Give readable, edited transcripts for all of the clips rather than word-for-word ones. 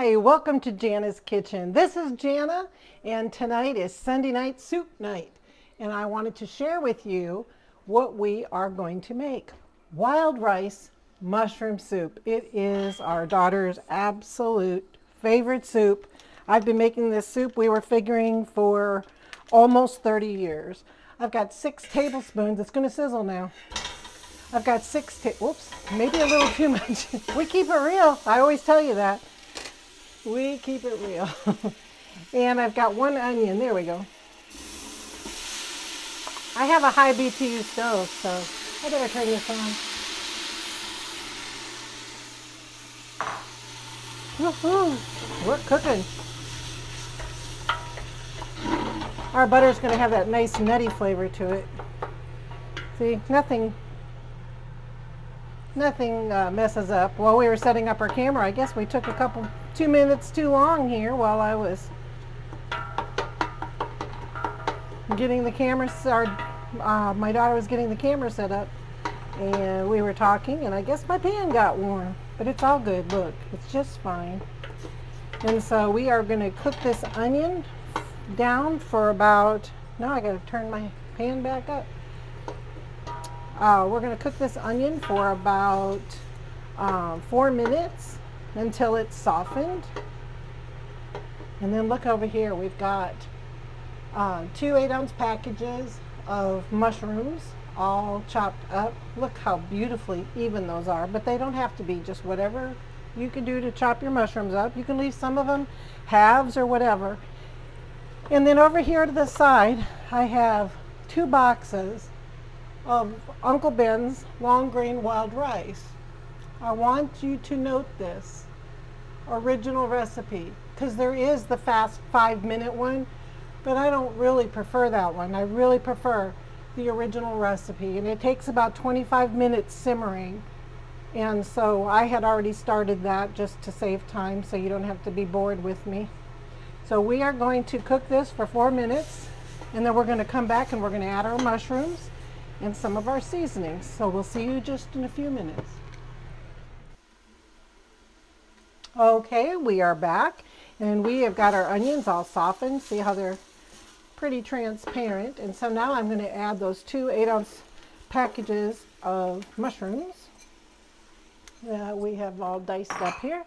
Hi, welcome to Jana's Kitchen. This is Jana, and tonight is Sunday night soup night. And I wanted to share with you what we are going to make. Wild rice mushroom soup. It is our daughter's absolute favorite soup. I've been making this soup, we were figuring, for almost 30 years. I've got 6 tablespoons. It's going to sizzle now. I've got whoops, maybe a little too much. We keep it real. I always tell you that. We keep it real. And I've got 1 onion. There we go. I have a high BTU stove, so I better turn this on. Woohoo! We're cooking. Our butter's going to have that nice nutty flavor to it. See, nothing messes up. While we were setting up our camera, I guess we took 2 minutes too long here while I was getting the camera started. My daughter was getting the camera set up, and we were talking, and I guess my pan got warm, but it's all good. Look, it's just fine. And so we are going to cook this onion down for about, now I got to turn my pan back up. We're going to cook this onion for about 4 minutes until it's softened. And then look over here, we've got 2 8-ounce packages of mushrooms all chopped up. Look how beautifully even those are, but they don't have to be. Just whatever you can do to chop your mushrooms up. You can leave some of them halves or whatever. And then over here to the side, I have 2 boxes of Uncle Ben's long grain wild rice. I want you to note this original recipe, because there is the fast 5-minute one, but I don't really prefer that one. I really prefer the original recipe, and it takes about 25 minutes simmering. And so I had already started that just to save time, so you don't have to be bored with me. So we are going to cook this for 4 minutes, and then we're going to come back and we're going to add our mushrooms and some of our seasonings. So we'll see you just in a few minutes. Okay, we are back, and we have got our onions all softened. See how they're pretty transparent. And so now I'm going to add those 2 8-ounce packages of mushrooms that we have all diced up here.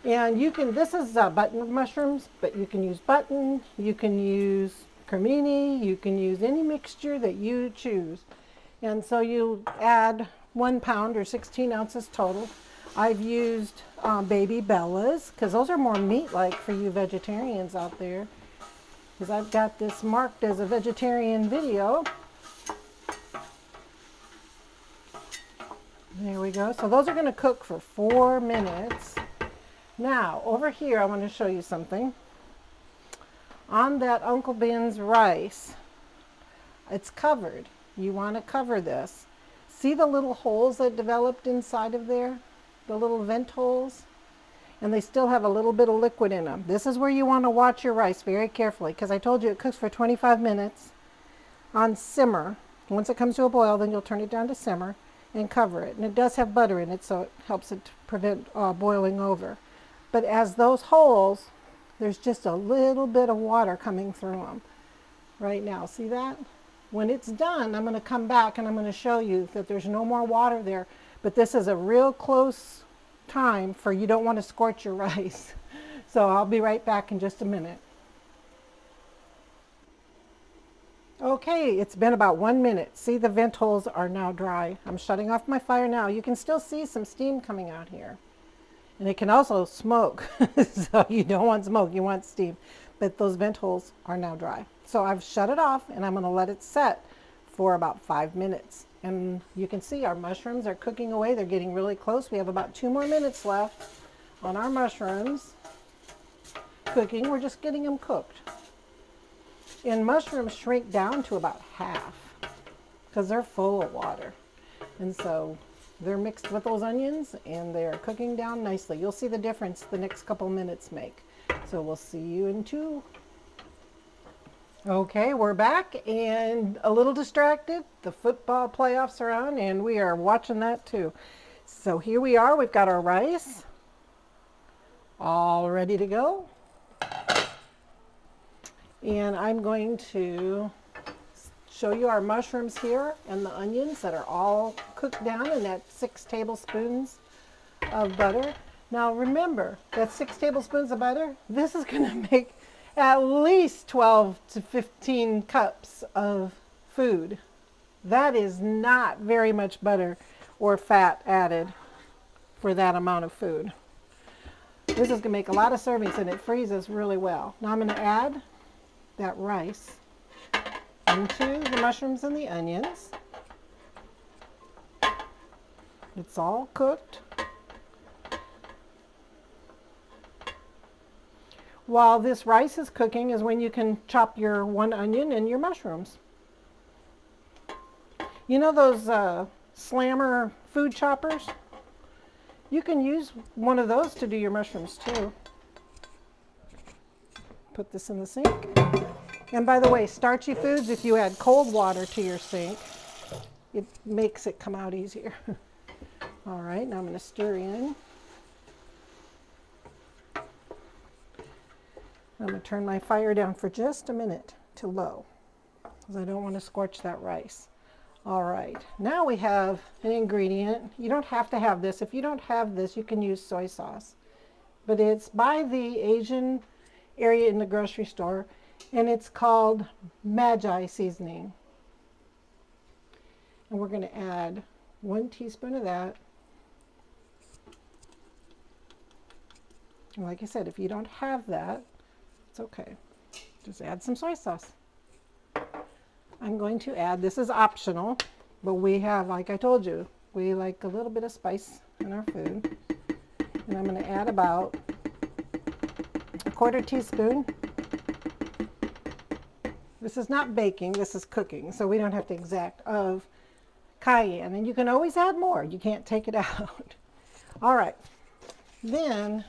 And you can, this is button mushrooms, but you can use button, you can use cremini, you can use any mixture that you choose. And so you add 1 pound or 16 ounces total. I've used baby Bellas, because those are more meat-like for you vegetarians out there. Because I've got this marked as a vegetarian video. There we go. So those are going to cook for 4 minutes. Now, over here, I want to show you something. On that Uncle Ben's rice, it's covered. You want to cover this. See the little holes that developed inside of there? The little vent holes? And they still have a little bit of liquid in them. This is where you want to watch your rice very carefully, because I told you it cooks for 25 minutes on simmer. Once it comes to a boil, then you'll turn it down to simmer and cover it. And it does have butter in it, so it helps it to prevent boiling over. But as those holes, there's just a little bit of water coming through them right now. See that? When it's done, I'm going to come back and I'm going to show you that there's no more water there. But this is a real close time for you don't want to scorch your rice. So I'll be right back in just a minute. Okay, it's been about 1 minute. See, the vent holes are now dry. I'm shutting off my fire now. You can still see some steam coming out here. And it can also smoke, so you don't want smoke, you want steam. But those vent holes are now dry. So I've shut it off, and I'm going to let it set for about 5 minutes. And you can see our mushrooms are cooking away. They're getting really close. We have about 2 more minutes left on our mushrooms cooking. We're just getting them cooked. And mushrooms shrink down to about half because they're full of water. And so they're mixed with those onions, and they're cooking down nicely. You'll see the difference the next couple minutes make. So we'll see you in 2. Okay, we're back and a little distracted. The football playoffs are on, and we are watching that too. So here we are, we've got our rice all ready to go. And I'm going to show you our mushrooms here and the onions that are all cooked down in that 6 tablespoons of butter. Now remember, that 6 tablespoons of butter, this is going to make at least 12 to 15 cups of food. That is not very much butter or fat added for that amount of food. This is going to make a lot of servings and it freezes really well. Now I'm going to add that rice into the mushrooms and the onions. It's all cooked. While this rice is cooking is when you can chop your 1 onion and your mushrooms. You know those Slammer food choppers? You can use one of those to do your mushrooms too. Put this in the sink. And by the way, starchy foods, if you add cold water to your sink, it makes it come out easier. All right, now I'm going to stir in. I'm going to turn my fire down for just a minute to low, because I don't want to scorch that rice. All right, now we have an ingredient. You don't have to have this. If you don't have this, you can use soy sauce. But it's by the Asian area in the grocery store, and it's called MAGGI Seasoning. And we're going to add 1 teaspoon of that. And like I said, if you don't have that, it's okay. Just add some soy sauce. I'm going to add, this is optional, but we have, like I told you, we like a little bit of spice in our food. And I'm going to add about a 1/4 teaspoon. This is not baking, this is cooking, so we don't have to exact, of cayenne. And you can always add more, you can't take it out. All right, then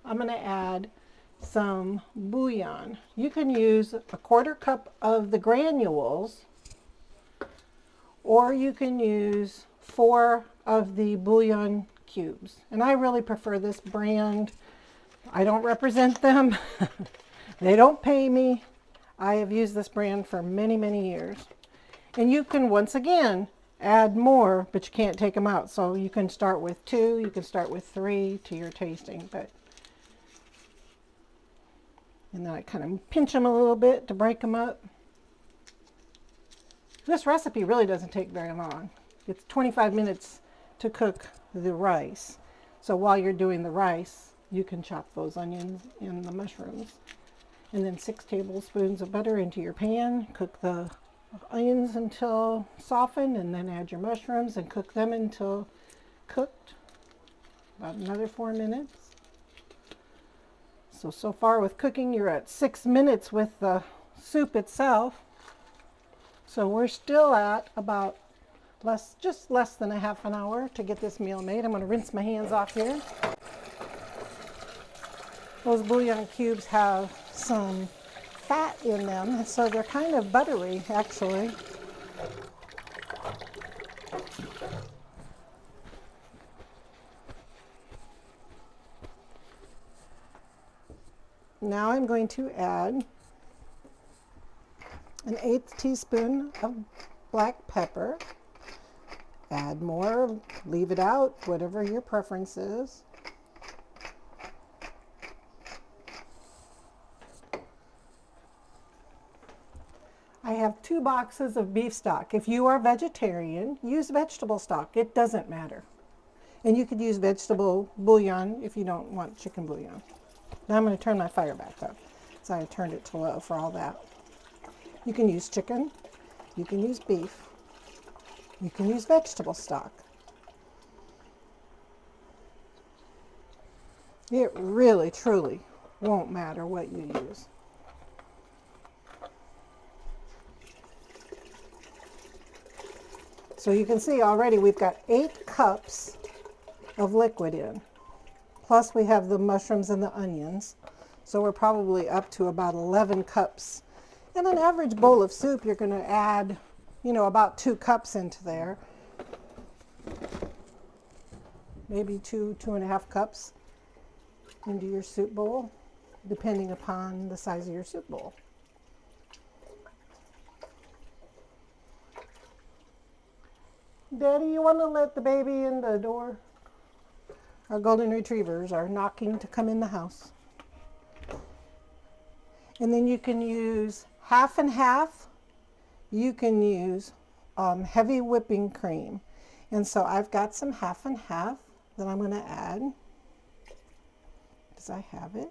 I'm going to add some bouillon. You can use a 1/4 cup of the granules, or you can use 4 of the bouillon cubes. And I really prefer this brand. I don't represent them. They don't pay me. I have used this brand for many, many years. And you can, once again, add more, but you can't take them out. So you can start with 2, you can start with 3 to your tasting. And then I kind of pinch them a little bit to break them up. This recipe really doesn't take very long. It's 25 minutes to cook the rice. So while you're doing the rice, you can chop those onions and the mushrooms. And then 6 tablespoons of butter into your pan. Cook the onions until softened, and then add your mushrooms and cook them until cooked. About another 4 minutes. So far with cooking, you're at 6 minutes with the soup itself. So we're still at about just less than a half an hour to get this meal made. I'm going to rinse my hands off here. Those bouillon cubes have some fat in them, so they're kind of buttery, actually. Now I'm going to add an 1/8 teaspoon of black pepper. Add more, leave it out, whatever your preference is. I have 2 boxes of beef stock. If you are vegetarian, use vegetable stock. It doesn't matter. And you could use vegetable bouillon if you don't want chicken bouillon. Now I'm going to turn my fire back up. So I turned it to low for all that. You can use chicken. You can use beef. You can use vegetable stock. It really, truly won't matter what you use. So you can see already we've got 8 cups of liquid in. Plus we have the mushrooms and the onions. So we're probably up to about 11 cups. In an average bowl of soup, you're going to add, about 2 cups into there. maybe 2.5 cups into your soup bowl, depending upon the size of your soup bowl. Daddy, you want to let the baby in the door? Our golden retrievers are knocking to come in the house. And then you can use half and half. You can use heavy whipping cream. And so I've got some half and half that I'm going to add, because I have it.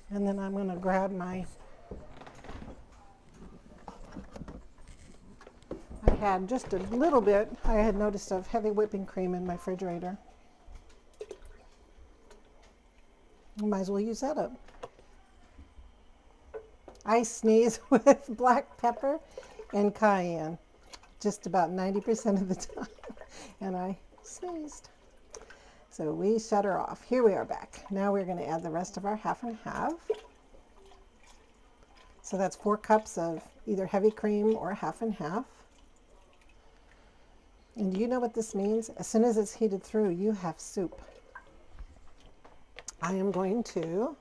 And then I'm going to grab I had just a little bit, I had noticed, of heavy whipping cream in my refrigerator. Might as well use that up. I sneeze with black pepper and cayenne just about 90% of the time, and I sneezed. So we shut her off. Here we are back. Now we're going to add the rest of our half and half. So that's 4 cups of either heavy cream or half and half. And do you know what this means? As soon as it's heated through, you have soup. I am going to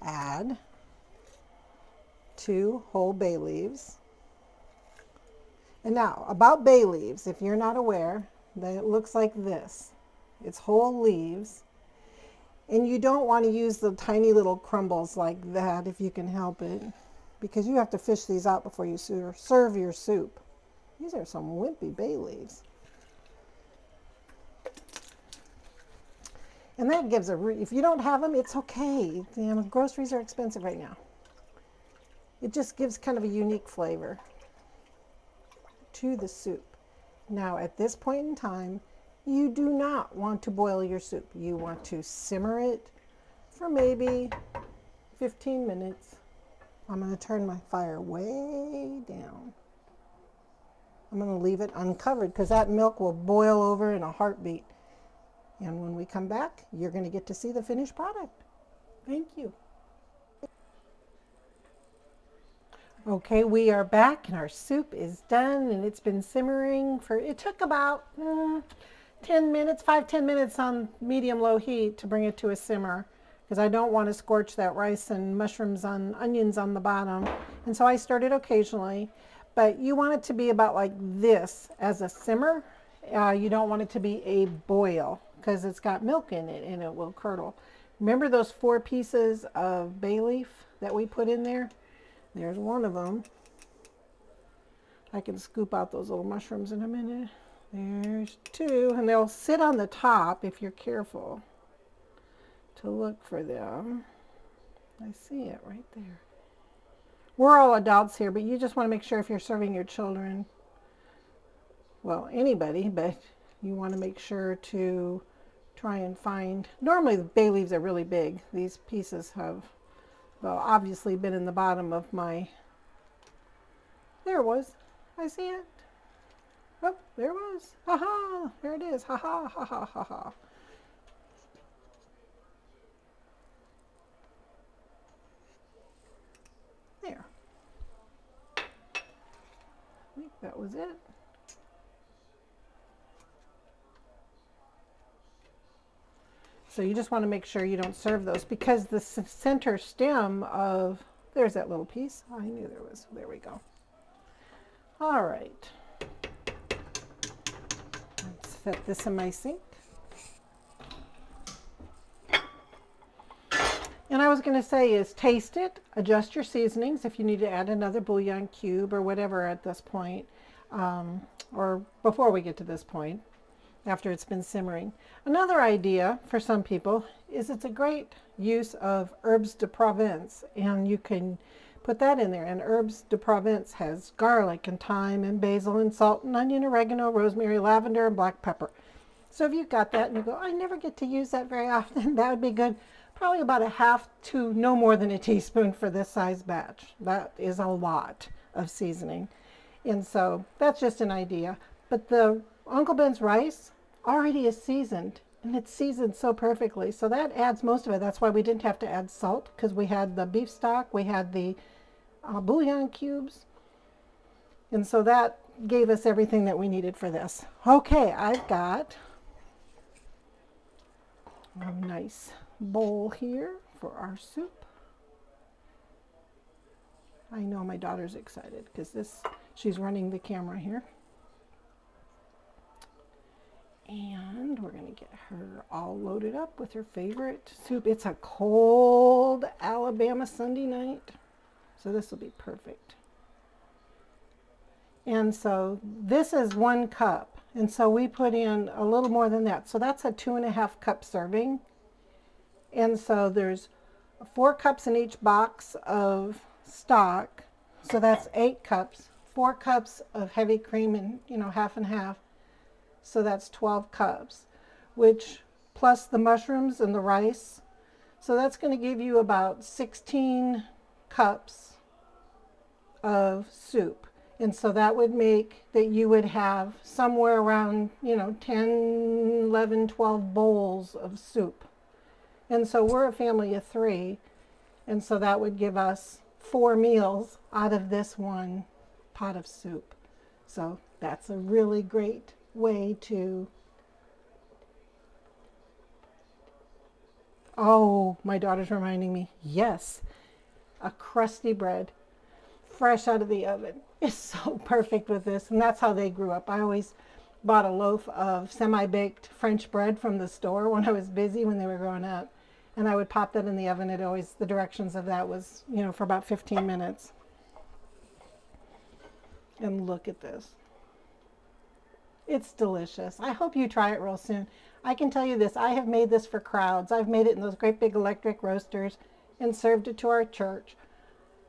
add 2 whole bay leaves. And now, about bay leaves, if you're not aware, that it looks like this. It's whole leaves. And you don't want to use the tiny little crumbles like that if you can help it, because you have to fish these out before you serve your soup. These are some wimpy bay leaves. And that gives if you don't have them, it's okay. Groceries are expensive right now. It just gives kind of a unique flavor to the soup. Now, at this point in time, you do not want to boil your soup. You want to simmer it for maybe 15 minutes. I'm going to turn my fire way down. I'm going to leave it uncovered because that milk will boil over in a heartbeat. And when we come back, you're going to get to see the finished product. Thank you. Okay, we are back and our soup is done, and it's been simmering for, it took about 10 minutes, 5-10 minutes on medium-low heat to bring it to a simmer, because I don't want to scorch that rice and mushrooms on onions on the bottom. And so I stirred it occasionally, but you want it to be about like this as a simmer. You don't want it to be a boil, because it's got milk in it and it will curdle. Remember those 4 pieces of bay leaf that we put in there? There's one of them. I can scoop out those little mushrooms in a minute. There's 2, and they'll sit on the top if you're careful to look for them. I see it right there. We're all adults here, but you just want to make sure if you're serving your children, well, anybody, but you want to make sure to try and find, normally the bay leaves are really big. These pieces have, well, obviously been in the bottom of my, there it was. I see it. Oh, there it was. Ha ha, there it is. Ha ha, ha ha, ha ha. There. I think that was it. So you just want to make sure you don't serve those, because the center stem of, there's that little piece. I knew there was, there we go. All right. Let's set this in my sink. And I was going to say is taste it, adjust your seasonings if you need to add another bouillon cube or whatever at this point, or before we get to this point, after it's been simmering. Another idea for some people is it's a great use of herbes de Provence, and you can put that in there. And herbes de Provence has garlic and thyme and basil and salt and onion, oregano, rosemary, lavender, and black pepper. So if you've got that and you go, I never get to use that very often, that would be good. Probably about a half to no more than a teaspoon for this size batch. That is a lot of seasoning. And so that's just an idea. But the Uncle Ben's rice already is seasoned, and it's seasoned so perfectly. So that adds most of it. That's why we didn't have to add salt, because we had the beef stock, we had the bouillon cubes. And so that gave us everything that we needed for this. Okay, I've got a nice bowl here for our soup. I know my daughter's excited because she's running the camera here. And we're going to get her all loaded up with her favorite soup. It's a cold Alabama Sunday night, so this will be perfect. And so this is 1 cup, and so we put in a little more than that. So that's a 2.5 cup serving. And so there's 4 cups in each box of stock, so that's 8 cups. 4 cups of heavy cream and, half and half. So that's 12 cups, which plus the mushrooms and the rice. So that's going to give you about 16 cups of soup. And so that would make that you would have somewhere around, 10, 11, 12 bowls of soup. And so we're a family of 3. And so that would give us 4 meals out of this 1 pot of soup. So that's a really great way to, oh, my daughter's reminding me, yes, a crusty bread fresh out of the oven is so perfect with this. And that's how they grew up. I always bought a loaf of semi-baked French bread from the store when I was busy when they were growing up, and I would pop that in the oven. It always, the directions of that was, for about 15 minutes. And look at this. It's delicious. I hope you try it real soon. I can tell you this, I have made this for crowds. I've made it in those great big electric roasters and served it to our church.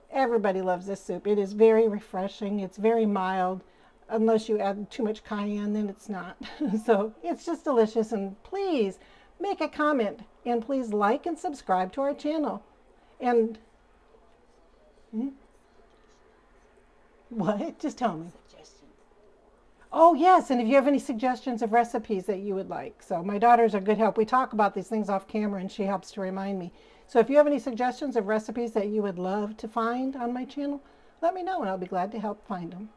Everybody loves this soup. It is very refreshing. It's very mild. Unless you add too much cayenne, then it's not. So it's just delicious. And please make a comment, and please like and subscribe to our channel. And what? Just tell me. Oh, yes, and if you have any suggestions of recipes that you would like. So my daughter's a good help. We talk about these things off camera, and she helps to remind me. So if you have any suggestions of recipes that you would love to find on my channel, let me know, and I'll be glad to help find them.